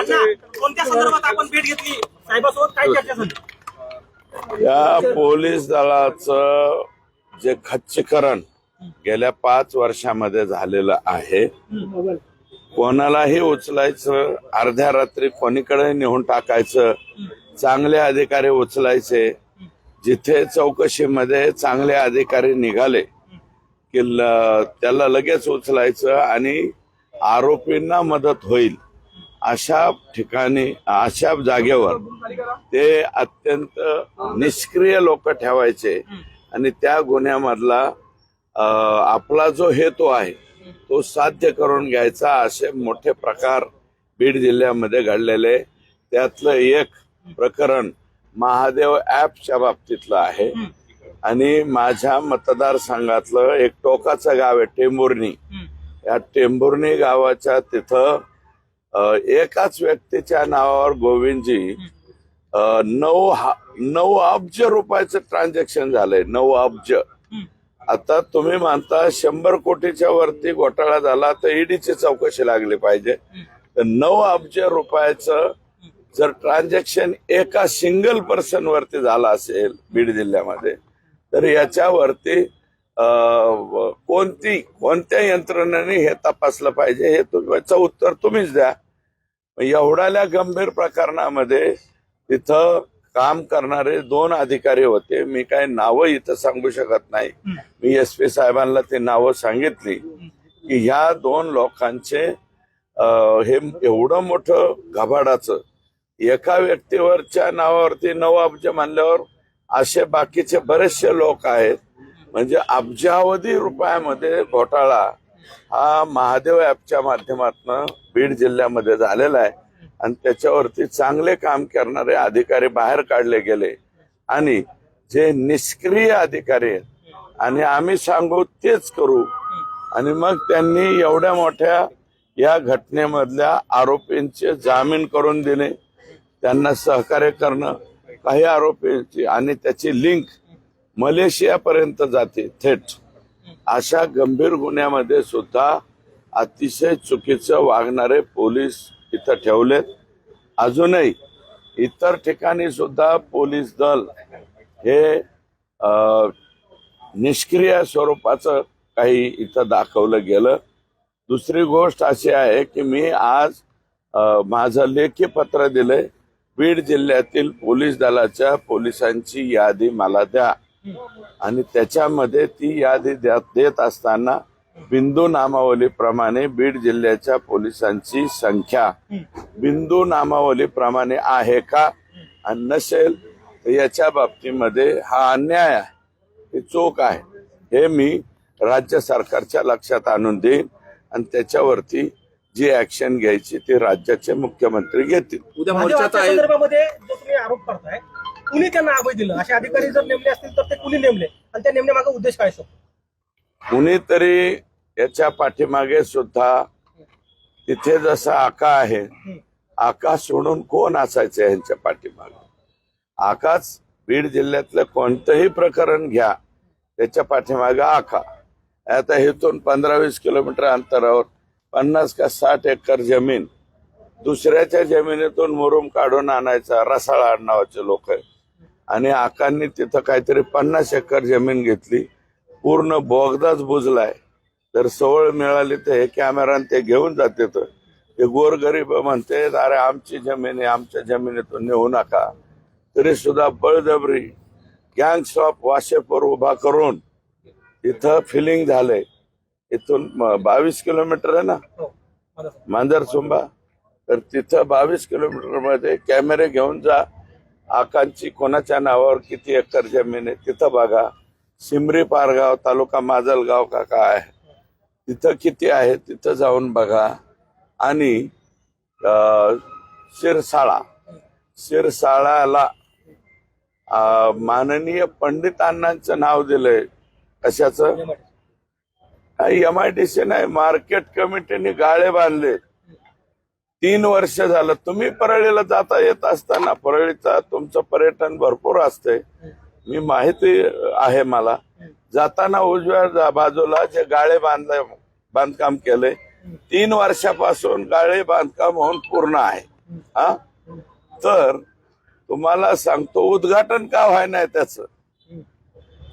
कोणत्या संदर्भात आपण भेट घेतली साहेबांसोबत, काय चर्चा झाली? या पोलीस दलाचं जे खच्चीकरण गेल्या 5 वर्षामध्ये झालेलं आहे, कोणालाही उचलायचं, अर्ध्या रात्री कोणीकडे नेऊन टाकायचं, चांगले अधिकारी उचलायचे, जिथे चौकशीमध्ये चांगले अधिकारी निघाले की त्याला लगेच उचलायचं आणि आरोपींना मदत होईल अशा ठिकाणी, अशा जागेवर ते अत्यंत निष्क्रिय लोक ठेवायचे आणि त्या गुन्ह्यामधला आपला जो हेतू आहे तो साध्य करून घ्यायचा, असे मोठे प्रकार बीड जिल्ह्यामध्ये घडलेले. त्यातलं एक प्रकरण महादेव ऍपच्या बाबतीतलं आहे आणि माझ्या मतदारसंघातलं एक टोकाचं गाव आहे टेंभुर्णी. या टेंभुर्णी गावाच्या तिथं एकाच व्यक्तीच्या नावावर गोविंदजी 9 अब्ज रुपयाचं ट्रान्झॅक्शन झालंय. 9 अब्ज. आता तुम्ही म्हणता 100 कोटीच्या वरती घोटाळा झाला तर ईडीची चौकशी लागली पाहिजे. तर 9 अब्ज रुपयाचं जर ट्रान्झॅक्शन एका सिंगल पर्सन वरती झाला असेल बीड जिल्ह्यामध्ये, तर याच्यावरती कोणत्या यंत्रणेने हे तपासलं पाहिजे, हे याचं उत्तर तुम्हीच द्या. एवढ्याल्या गंभीर प्रकरणामध्ये तिथं काम करणारे 2 अधिकारी होते. मी काही नावं इथं सांगू शकत नाही. मी SP साहेबांना ते नावं सांगितली की ह्या 2 लोकांचे हे एवढं मोठं घबाडाचं एका व्यक्तीवरच्या नावावरती 9 अब्ज मानल्यावर असे बाकीचे बरेचसे लोक आहेत. म्हणजे अब्जावधी रुपयामध्ये घोटाळा हा महादेव ऍपच्या माध्यमातून बीड जिल्ह्यामध्ये झालेला आहे आणि त्याच्यावरती चांगले काम करणारे अधिकारी बाहेर काढले गेले आणि जे निष्क्रिय अधिकारी आहेत आणि आम्ही सांगू तेच करू आणि मग त्यांनी एवढ्या मोठ्या या घटनेमधल्या आरोपींचे जामीन करून दिले, त्यांना सहकार्य करणं, काही आरोपींची आणि त्याची लिंक मलेशियापर्यंत जाते थेट. अशा गंभीर गुन्ह्यामध्ये सुद्धा अतिशय चुकीचं वागणारे पोलीस इथं ठेवलेत. अजूनही इतर ठिकाणी सुद्धा पोलीस दल हे निष्क्रिय स्वरूपाचं काही इथं दाखवलं गेलं. दुसरी गोष्ट अशी आहे की मी आज माझं लेखी पत्र दिलंय, बीड जिल्ह्यातील पोलीस दलाच्या पोलिसांची यादी मला द्या आणि त्याच्यामध्ये ती यादी देत असताना बिंदू नामावलीप्रमाणे बीड जिल्ह्याच्या पोलिसांची संख्या बिंदू नामावलीप्रमाणे आहे का आणि नसेल तर याच्या बाबतीमध्ये हा अन्याय आहे, हे चूक आहे, हे मी राज्य सरकारच्या लक्षात आणून देईन आणि त्याच्यावरती जी ऍक्शन घ्यायची ती राज्याचे मुख्यमंत्री घेतील. उद्या मोर्चाच्या संदर्भामध्ये जो तुम्ही आरोप करताय, कुणी त्यांना अभय दिलं? असे अधिकारी जर नेमले असतील तर ते कुणी नेमले आणि त्या नेमण्यामागे उद्देश काय असतो? कुणीतरी याच्या पाठीमागे सुद्धा तिथे जसं आका आहे, आका सोडून कोण असायचं यांच्या पाठीमागे? आकाच बीड जिल्ह्यातलं कोणतंही प्रकरण घ्या त्याच्या पाठीमागे आका. आता इथून 15-20 किलोमीटर अंतरावर 50 का 60 एकर जमीन दुसऱ्याच्या जमिनीतून मुरुम काढून आणायचा रसाळा नावाचे लोक आहेत आणि आकांनी तिथं काहीतरी 50 एकर जमीन घेतली, पूर्ण बोगदाच बुजलाय. तर सवळ मिळाली तर हे कॅमेराने ते घेऊन जाते. तर ते गोरगरीब म्हणते अरे आमची जमीन आहे, आमच्या जमिनीतून नेऊ नका. तरी सुद्धा बळजबरी गँग्स ऑफ वाशेपूर उभा करून इथं फिलिंग झालंय. इथून 22 किलोमीटर आहे ना मांजरसुंबा, तर तिथं 22 किलोमीटर मध्ये कॅमेरे घेऊन जा, आकांची कोणाच्या नावावर किती एकर जमीन आहे तिथं बघा. सिमरी पारगाव तालुका माजलगाव का काय तिथं किती आहे तिथं जाऊन बघा. आणि शिरसाळाला माननीय पंडित अण्णांचं नाव दिलंय. कशाचं? MIDC नाही, मार्केट कमिटीने गाळे बांधले. 3 वर्ष झालं. तुम्ही परळीला जाता येत असताना, परळीचा तुमचं पर्यटन भरपूर असते, मी माहिती आहे मला. जाताना उजव्या बाजूला जे गाळे बांधकाम केले 3 वर्षापासून गाळे बांधकाम होऊन पूर्ण आहे. हा, तर तुम्हाला सांगतो उद्घाटन का व्हायना त्याचं,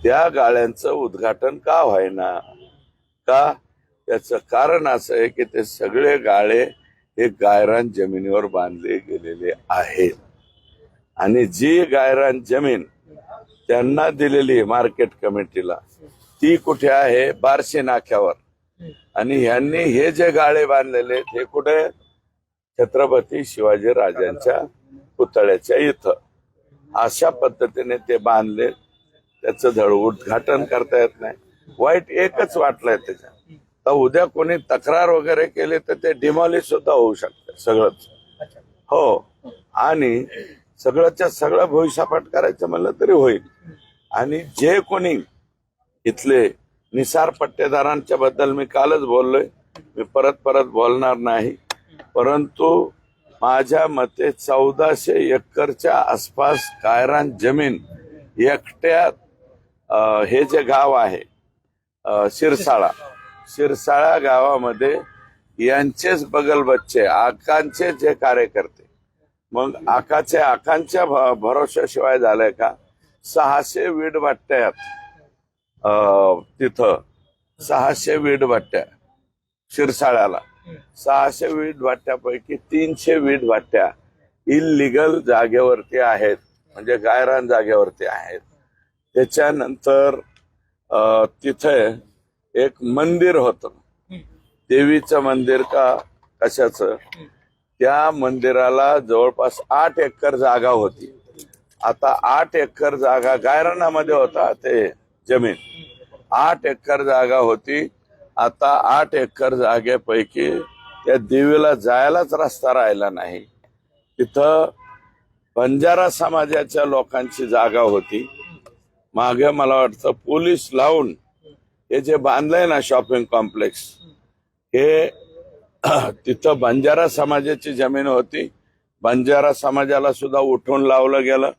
त्या गाळ्यांचं उद्घाटन का व्हायना का, त्याचं कारण असं आहे की ते सगळे गाळे हे गायरान जमिनीवर बांधले गेलेले आहेत आणि जी गायरान जमीन त्यांना दिलेली मार्केट कमिटीला ती कुठे आहे, बार्शी नाक्यावर. आणि ह्यांनी हे जे गाळे बांधलेले हे कुठे, छत्रपती शिवाजी राजांच्या पुतळ्याच्या इथं. अशा पद्धतीने ते बांधले, त्याचं धड उद्घाटन करता येत नाही. वाईट एकच वाटलंय त्याच्यात, तर उद्या कोणी तक्रार वगैरे केली तर ते डिमॉलिश सुद्धा होऊ शकतं सगळंच. हो, आणि सगळंच्या सगळं भुईसपाट करायचं म्हणलं तरी होईल. आणि जे कोणी इथले निसार पट्टेदारांच्या बद्दल मी कालच बोललोय, मी परत परत बोलणार नाही, परंतु माझ्या मते 1400 एकरच्या आसपास गायरान जमीन एकट्या हे जे गाव आहे शिरसाळा गावामध्ये यांचेच बगल बच्चे आकांचे जे कार्यकर्ते, मग आकांच्या भरोशाशिवाय झालंय का, 600 वीट भट्ट्यात तिथं 600 वीट भट्ट्या शिरसाळ्याला, 600 वीट भट्ट्यापैकी 300 वीट भट्ट्या इलिगल जागेवरती आहेत, म्हणजे गायरान जागेवरती आहेत. त्याच्यानंतर तिथे एक मंदिर होतं, देवीचं मंदिर का कशाचं, त्या मंदिराला जवळपास 8 एकर जागा होती. आता 8 एकर जागा गायरानामध्ये होता, ते जमीन 8 एकर जागा होती. आता 8 एकर जागेपैकी त्या देवीला जायलाच रस्ता राहिला नाही. तिथं बंजारा समाजाच्या लोकांची जागा होती. मागे मला वाटतं पोलीस लावून हे जे बांधलंय ना शॉपिंग कॉम्प्लेक्स, हे तिथं बंजारा समाजाची जमीन होती. बंजारा समाजाला सुद्धा उठून लावलं गेलं.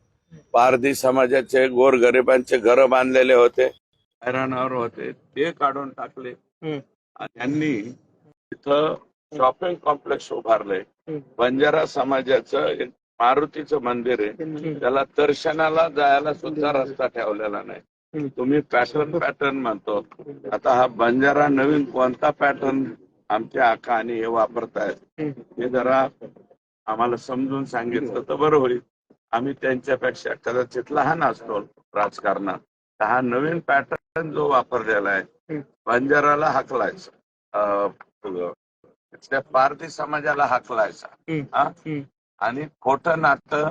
पारधी समाजाचे गोरगरिबांचे घर बांधलेले होते, हैराणावर होते, ते काढून टाकले. त्यांनी तिथं शॉपिंग कॉम्प्लेक्स उभारले. बंजारा समाजाचं एक मारुतीचं मंदिर आहे, त्याला दर्शनाला जायला सुद्धा रस्ता ठेवलेला नाही. तुम्ही पॅटर्न म्हणतो, आता हा बंजारा नवीन कोणता पॅटर्न आमचे आका आणि हे वापरतायत हे जरा आम्हाला समजून सांगितलं तर बरं होईल. आम्ही त्यांच्यापेक्षा कदाचित लहान असतो राजकारणात. तर हा नवीन पॅटर्न जो वापरलेला आहे, बंजाराला हाकलायचा, त्या पारधी समाजाला हाकलायचा, आणि खोटं नातं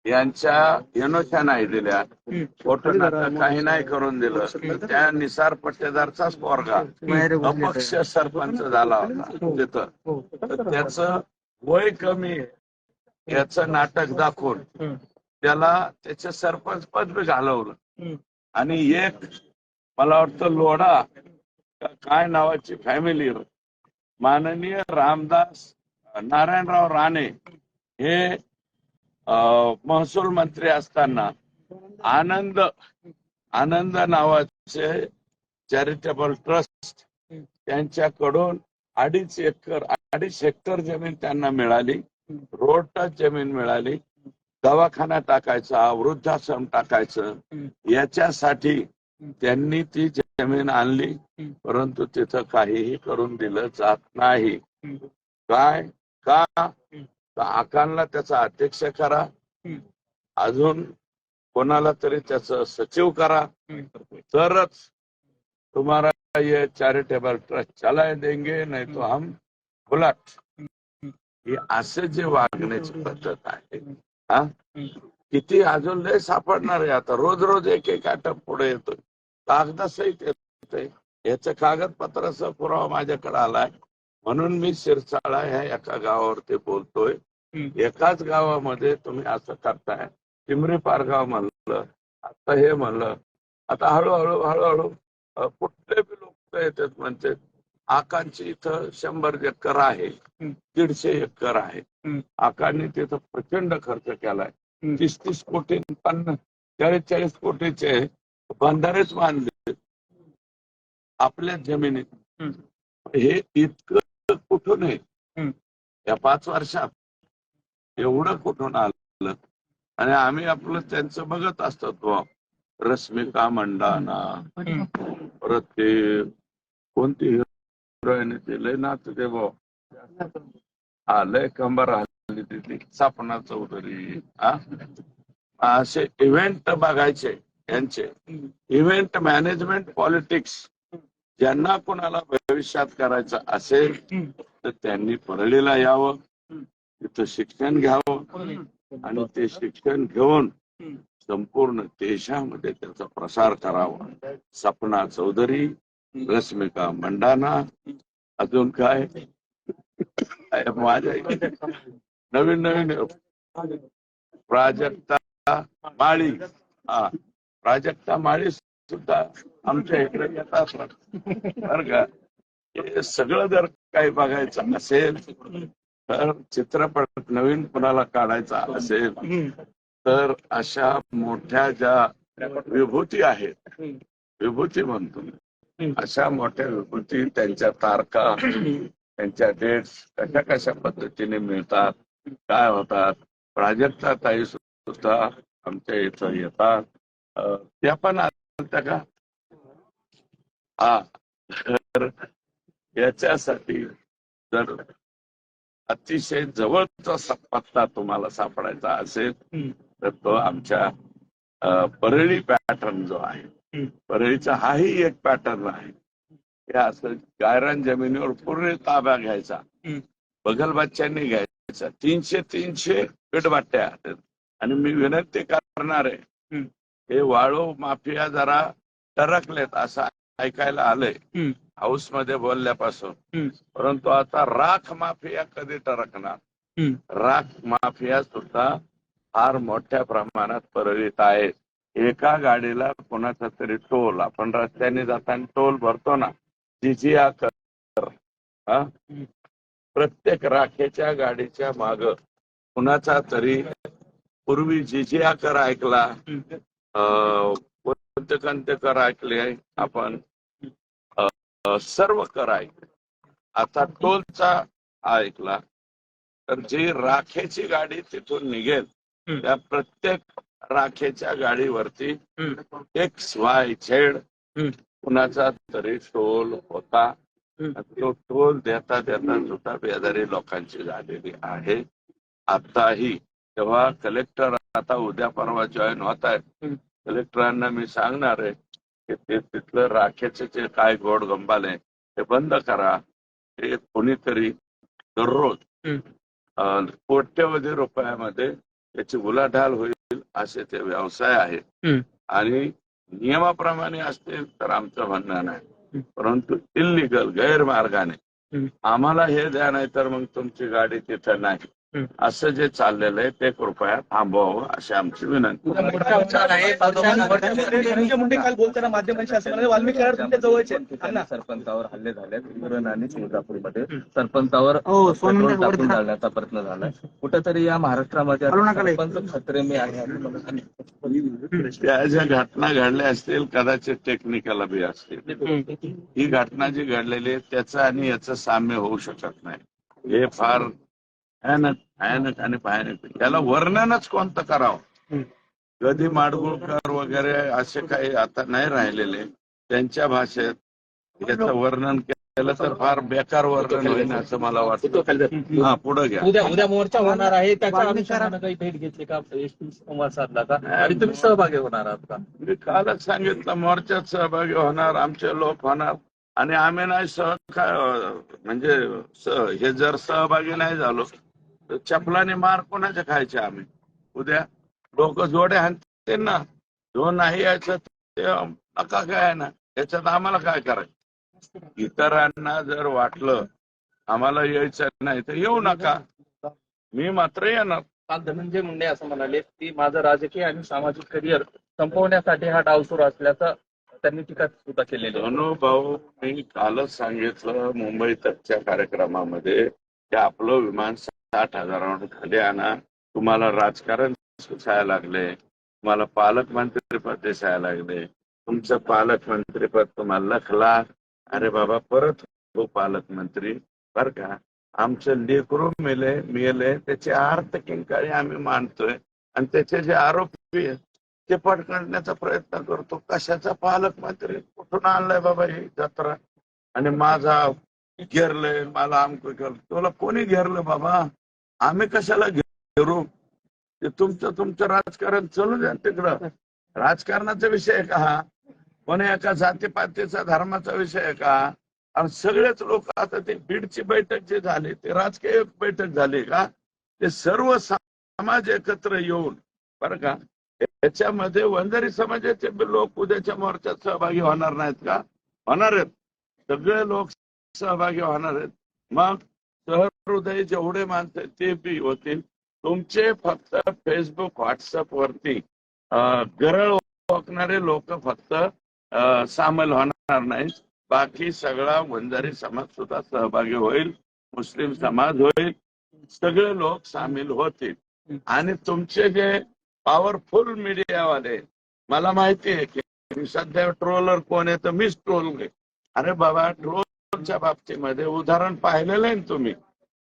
यांच्या एनोशा नाही दिल्या, खोटं नातं काही नाही करून दिलं. त्या निसार पट्टेदारचाच पोरगा अपक्ष सरपंच झाला होता तिथं, तर त्याचं वय कमी याचं नाटक दाखवून त्याला त्याचे सरपंच पद बी घालवलं. आणि एक मला वाटतं लोढा काय नावाची फॅमिली, माननीय रामदास नारायणराव राणे हे महसूल मंत्री असताना आनंद नावाचे चॅरिटेबल ट्रस्ट त्यांच्याकडून 2.5 हेक्टर जमीन त्यांना मिळाली, रोड टच जमीन मिळाली. दवाखाना टाकायचा, वृद्धाश्रम टाकायचं, याच्यासाठी त्यांनी ती जमीन आणली, परंतु तिथं काहीही करून दिलं जात नाही. काय का, आकांना त्याचा अध्यक्ष करा, अजून कोणाला तरी त्याचं सचिव करा, तरच तुम्हाला ये चॅरिटेबल ट्रस्ट चलाय देंगे, नाही तो हम उलट. हे असे जे वागण्याची पद्धत आहे, हा किती अजून लय सापडणार आहे. आता रोज एक आटप पुढे येतोय, कागदासहित येतोय. याचं कागदपत्राचा पुरावा माझ्याकडे आलाय, म्हणून मी शिरसाळा ह्या एका गावावरती बोलतोय. एकाच गावामध्ये तुम्ही असं करताय. चिमरी पारगाव म्हणलं, आता हे म्हणलं, आता हळूहळू कुठले बी लोक येतात म्हणते आकांची इथं 100 एकर आहे, 150 एकर आहे. आकांनी तिथं प्रचंड खर्च केलाय, 30 कोटी 40 कोटीचे बंधारेच बांधले आपल्या जमिनीत. हे इतकं कुठून आहे या 5 वर्षात? एवढं कुठून आलं? आणि आम्ही आपलं त्यांचं बघत असतो तो रश्मिका मंडाना, परत ते कोणती हिरोईन ते लय नाच ते भाऊ, हा लय कंबर हल्ली तिथली सपना चौधरी, असे इव्हेंट बघायचे यांचे, इव्हेंट मॅनेजमेंट पॉलिटिक्स. ज्यांना कोणाला भविष्यात करायचं असेल तर त्यांनी परळीला यावं, तिथं शिक्षण घ्यावं आणि ते शिक्षण घेऊन संपूर्ण देशामध्ये त्याचा प्रसार करावा. सपना चौधरी, रश्मिका मंडाना, अजून काय माझ्या नवीन नवीन प्राजक्ता माळी, प्राजक्ता माळी सुद्धा आमच्या इकडे येतात बरं का. हे सगळं जर काही बघायचं असेल तर, चित्रपट नवीन कोणाला काढायचा असेल तर अशा मोठ्या ज्या विभूती आहेत, विभूती म्हणतो मी, अशा मोठ्या विभूती, त्यांच्या तारखा, त्यांच्या डेट्स कशा कशा पद्धतीने मिळतात, काय होतात. प्राजक्ता ताई सुद्धा आमच्या इथं येतात, त्या पण आलत्या का? हा. तर याच्यासाठी जर अतिशय जवळचा पत्ता तुम्हाला सापडायचा असेल तर तो आमच्या परळी पॅटर्न जो आहे, परळीचा हाही एक पॅटर्न आहे. हे असं गायरान जमिनीवर पूर्ण ताबा घ्यायचा, बगलबच्च्यांनी घ्यायचा, 300 पेटबाट्या. आणि मी विनंती करणार आहे, हे वाळू माफिया जरा टरकलेत असं ऐकायला आलंय हाऊस मध्ये बोलल्यापासून, परंतु आता राख माफिया कधी टरकणार? राख माफिया सुद्धा फार मोठ्या प्रमाणात परळीत आहेत. एका गाडीला कोणाचा तरी टोल, आपण रस्त्याने जाताना टोल भरतो ना, जिजिया कर, प्रत्येक राखेच्या गाडीच्या माग कुणाचा तरी, पूर्वी जिजिया कर ऐकला, कोणते कर ऐकले आपण, सर्व कर ऐकले, आता टोलचा ऐकला. तर जी राखेची गाडी तिथून निघेल त्या प्रत्येक राखेच्या गाडीवरती XYZ कुणाचा तरी टोल होता. तो टोल देता देता सुद्धा बेजारी लोकांची झालेली आहे आताही. तेव्हा कलेक्टर आता उद्या परवा जॉईन होत आहेत, कलेक्टरांना मी सांगणार आहे की ते तिथलं राखेचे जे काय गोड गंबाले ते बंद करा. ते कोणीतरी दररोज कोट्यवधी रुपयामध्ये त्याची उलाढाल होईल असे ते व्यवसाय आहेत. आणि नियमाप्रमाणे असतील तर आमचं म्हणणं नाही, परंतु इल्लीगल गैरमार्गाने आम्हाला हे द्या नाही तर मग तुमची गाडी तिथं नाही, असं जे चाललेलं आहे ते कृपया थांबवावं अशी आमची विनंती. धनंजय मुंडे काल बोलताना माध्यमांशी असं म्हणाले, वाल्मिकी कराड तुमच्या जवळचे सरपंचावर हल्ले झाले धरण आणि तुळजापूरमध्ये, सरपंचावर पेट्रोल टाकून जाण्याचा प्रयत्न झालाय. कुठेतरी या महाराष्ट्रामध्ये सरपंच खतरे में आहे. त्या ज्या घटना घडल्या असतील कदाचित टेक्निकल बी असतील, ही घटना जी घडलेली आहे त्याचं आणि याचं साम्य होऊ शकत नाही. हे फार भयानक भयानक आणि भयानक, त्याला वर्णनच कोणतं करावं. कधी माडगुळकर वगैरे असे काही आता नाही राहिलेले, त्यांच्या भाषेत याचं वर्णन केलं तर फार बेकार वर्णन होईल असं मला वाटतं. हा, पुढे घ्या. उद्या मोर्चा होणार आहे, त्याच्या अनुषंगानं काही भेट घेतली का, संवाद साधला का, आणि तुम्ही सहभागी होणार आहात का? मी कालच सांगितलं, मोर्चात सहभागी होणार, आमचे लोक होणार. आणि आम्ही नाही म्हणजे हे जर सहभागी नाही झालो तर चपलाने मार कोणाचे खायचे आम्ही? उद्या लोक जोडे हाणते ना, जो नाही यायचं ते नका काय ना, याच्यात आम्हाला काय करायचं? इतरांना जर वाटलं आम्हाला यायचं नाही तर येऊ नका, मी मात्र येणार. काल धनंजय मुंडे असं म्हणाले की माझं राजकीय आणि सामाजिक करिअर संपवण्यासाठी हा डाव सुरू असल्याचं त्यांनी टीका सुद्धा केलेली. भाऊ, मी कालच सांगितलं मुंबई तकच्या कार्यक्रमामध्ये की आपलं विमान 60,000 खाली आणा, तुम्हाला राजकारण दिसायला लागले, तुम्हाला पालकमंत्रीपद दिसायला लागले, तुमचं पालकमंत्रीपद तुम्हाला लखला, अरे बाबा परत हो पालकमंत्री बर का, आमचं लेकरू मेले त्याची आर्त किंकाळी आम्ही मानतोय आणि त्याचे जे आरोपी आहेत ते पकडण्याचा प्रयत्न करतो. कशाचा पालकमंत्री कुठून आणलाय बाबा ही जत्रा आणि माझा घेरलंय मला आमक केलं. तुला कोणी घेरलं बाबा? आम्ही कशाला घेरू? ते तुमचं राजकारण चालू द्या तिकडं. राजकारणाचा विषय आहे का हा? कोणी एका जातीपातीचा धर्माचा विषय आहे का? आणि सगळेच लोक आता ते बीडची बैठक जे झाली ते राजकीय बैठक झाली का? ते सर्व समाज एकत्र येऊन बरं का याच्यामध्ये वंजारी समाजाचे लोक उद्याच्या मोर्चात सहभागी होणार नाहीत का? होणार आहेत. सगळे लोक सहभागी होणार आहेत. मग सहृदयी जेवढे माणसं ते बी होतील. तुमचे फक्त फेसबुक व्हॉट्सअप वरती गरळ ओकणारे लोक फक्त सामील होणार नाहीत. बाकी सगळा वंजारी समाज सुद्धा सहभागी होईल, मुस्लिम समाज होईल, सगळे लोक सामील होतील. आणि तुमचे जे पॉवरफुल मीडियावाले, मला माहिती आहे की सध्या ट्रोलर कोण आहे तर मीच ट्रोल घे. अरे बाबा, ट्रोलच्या बाबतीमध्ये उदाहरण पाहिलेलं आहे तुम्ही.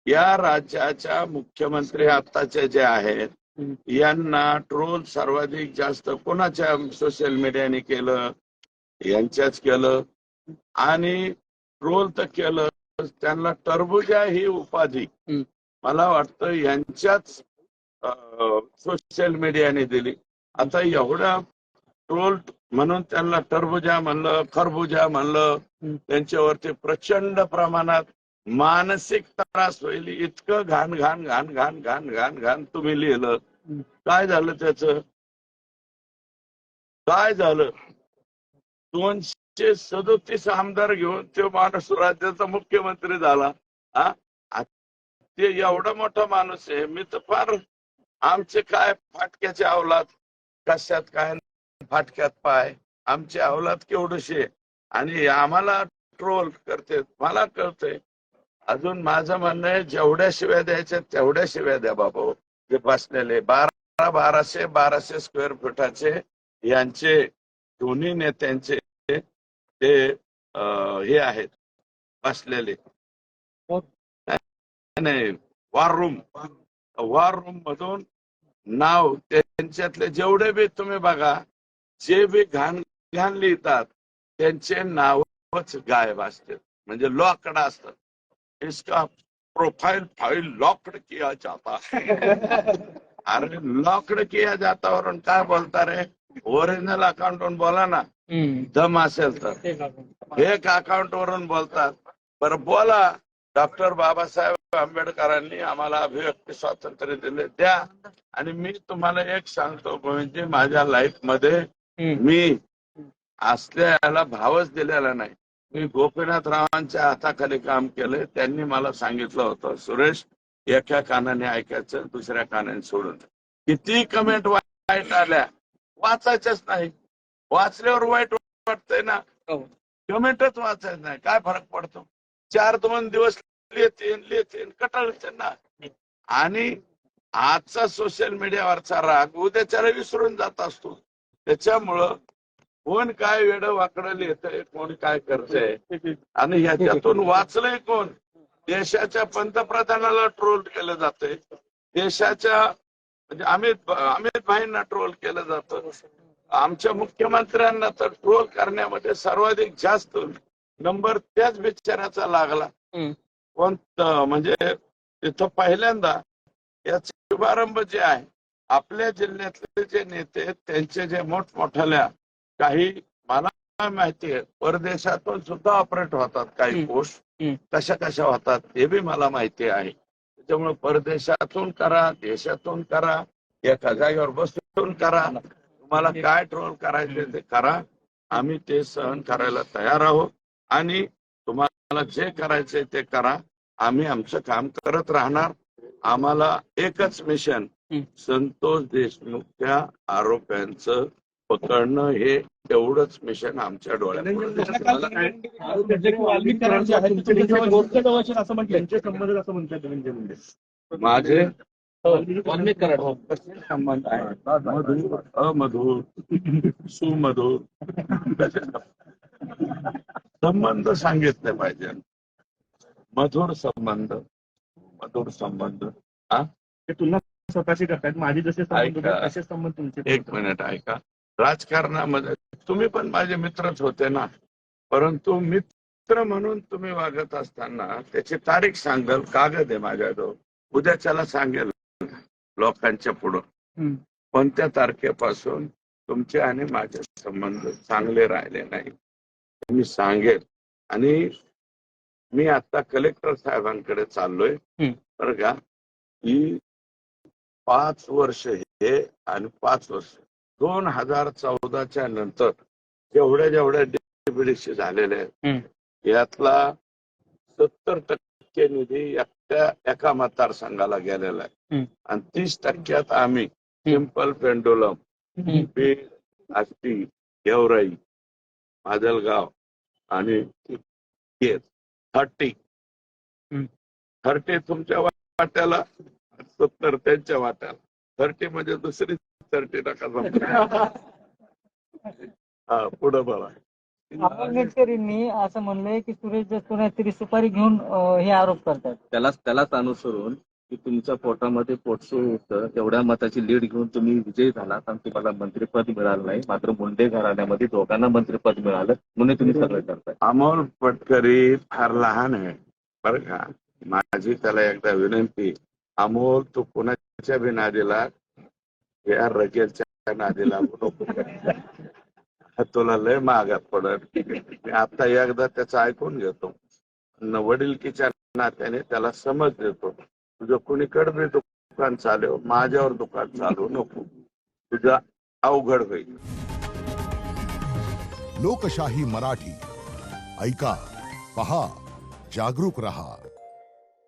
या राज्याच्या मुख्यमंत्री आत्ताचे जे आहेत यांना ट्रोल सर्वाधिक जास्त कोणाच्या सोशल मीडियाने केलं? यांच्याच केलं. आणि ट्रोल तर केलं. त्यांना टरबुजा ही उपाधी मला वाटतं यांच्याच सोशल मीडियाने दिली. आता एवढा ट्रोल म्हणून त्यांना टरबुजा म्हणलं, खरबुजा म्हणलं, त्यांच्यावरती प्रचंड प्रमाणात मानसिक त्रास होईल इतकं घाण घाण घाण घाण घाण घाण घाण तुम्ही लिहिलं. काय झालं त्याचं? काय झालं? 237 आमदार घेऊन तो माणूस राज्याचा मुख्यमंत्री झाला. ते एवढा मोठा माणूस आहे. मी तर फार आमचे काय फाटक्याचे अवलाद, कशात काय फाटक्यात पाय, आमचे अवलाद केवढीशे आणि आम्हाला ट्रोल करते. मला कळतंय. अजून माझं म्हणणं आहे जेवढ्या शिव्या द्यायच्या तेवढ्या शिव्या द्या बाबा. जे बसलेले 1200 स्क्वेअर फुटाचे यांचे दोन्ही नेत्यांचे ते हे आहेत बसलेले. नाही, वॉर रूम मधून नाव त्यांच्यातले जेवढे बी तुम्ही बघा, जे बी घाण घाण लिहितात त्यांचे नावच गायब असतात, म्हणजे लॉकड असतात. इसका प्रोफाइल फाइल लॉक्ड किया जाता. अरे लॉक्ड किया जाता वरून काय बोलता रे? ओरिजिनल अकाउंट वरून बोला ना, दम असेल तर. फेक अकाउंट वरून बोलतात. बरं बोला, डॉक्टर बाबासाहेब आंबेडकरांनी आम्हाला अभिव्यक्ती स्वातंत्र्य दिले, द्या. आणि मी तुम्हाला एक सांगतो म्हणजे माझ्या लाईफ मध्ये मी असल्याला भावच दिलेला नाही. मी गोपीनाथरावांच्या हाताखाली काम केलंय. त्यांनी मला सांगितलं होतं, सुरेश एका कानाने ऐकायचं, दुसऱ्या कानाने सोडून. किती कमेंट वाईट आल्या वाचायच्याच नाही. वाचल्यावर वाईट वाटतंय ना, कमेंटच वाचायचं नाही. काय फरक पडतो? 4-2 दिवस लिहिते कटाळते ना. आणि आजचा सोशल मीडियावरचा राग उद्याच्याला विसरून जात असतो. त्याच्यामुळं कोण काय वेडं वाकडं लिहितंय, कोण काय करतंय आणि ह्याच्यातून वाचलंय कोण? देशाच्या पंतप्रधानाला ट्रोल केलं जातंय, देशाच्या म्हणजे अमित भाईंना ट्रोल केलं जातं. आमच्या मुख्यमंत्र्यांना तर ट्रोल करण्यामध्ये सर्वाधिक जास्त नंबर त्याच बिचाराचा लागला. कोणतं म्हणजे तिथं पहिल्यांदा याचा शुभारंभ जे आहे, आपल्या जिल्ह्यातले जे नेते त्यांचे जे मोठमोठ्याल्या काही मला माहिती आहे परदेशातून सुद्धा ऑपरेट होतात काही पोस्ट, कशा होतात हे बी मला माहिती आहे. त्याच्यामुळे परदेशातून करा, देशातून करा, एका जागेवर बसून करा, तुम्हाला काय ट्रोल करायचे ते करा. आम्ही ते सहन करायला तयार आहोत आणि तुम्हाला जे करायचे ते करा. आम्ही आमचं काम करत राहणार. आम्हाला एकच मिशन, संतोष देशमुखच्या आरोप्यांचं पकडणं हे एवढंच मिशन आमच्या डोळ्यापुढे. माझे संबंध आहे मधुर, अमधुर, सुमधुर, संबंध सांगितले पाहिजे. मधुर संबंध, मधुर संबंध. ते तुलना स्वतःशी करतात. माझे जसे संबंध ऐका. होते तसे संबंध तुमचे. एक मिनिट ऐका. राजकारणामध्ये तुम्ही पण माझे मित्रच होते ना, परंतु मित्र म्हणून तुम्ही वागत असताना त्याची तारीख सांगाल, कागद आहे माझ्याजवळ, उद्याच्याला सांगेल लोकांच्या पुढं हम्म. कोणत्या तारखेपासून तुमचे आणि माझे संबंध चांगले राहिले नाही मी सांगेल. आणि मी आता कलेक्टर साहेबांकडे चाललोय बरं का. ही 5 वर्ष हे आणि 5 वर्ष 2014च्या नंतर जेवढ्या डीपीडीसी झालेले आहेत यातला 70% निधी एका मतदारसंघाला गेलेला आहे आणि 30% आम्ही सिंपल पेंडुलम, बीड, आष्टी, गेवराई, माजलगाव आणि 30 तुमच्या वाट्याला, 70 त्यांच्या वाट्याला. 30 म्हणजे दुसरी 30 नका. हा पुढे बघा. अमोल मेटकरींनी असं म्हणलंय की सुरेश जसकोने तरी सुपारी घेऊन हे आरोप करतात. त्यालाच अनुसरून की तुमच्या पोटामध्ये पोटसू होतं, तेवढ्या मताची लीड घेऊन तुम्ही विजयी झालात आणि तुम्हाला मंत्रिपद मिळालं नाही. मात्र मुंडे घराण्यामध्ये दोघांना मंत्रिपद मिळालं म्हणून तुम्ही सगळं करताय. अमोल पटकरी फार लहान आहे बरं का. माझी त्याला एकदा विनंती, अमोल तू कुणाच्या बी नादीला या रगेलच्या नादीला लागू नको. तुला लय मागात पडत. मी आता एकदा त्याचं ऐकून घेतो, वडिलकीच्या नात्याने त्याला समज देतो. तुझं कुणीकडे बी दुकान चालव, माझ्यावर दुकान चालवू नको, तुझं अवघड होईल. लोकशाही मराठी ऐका, पहा, जागरूक रहा.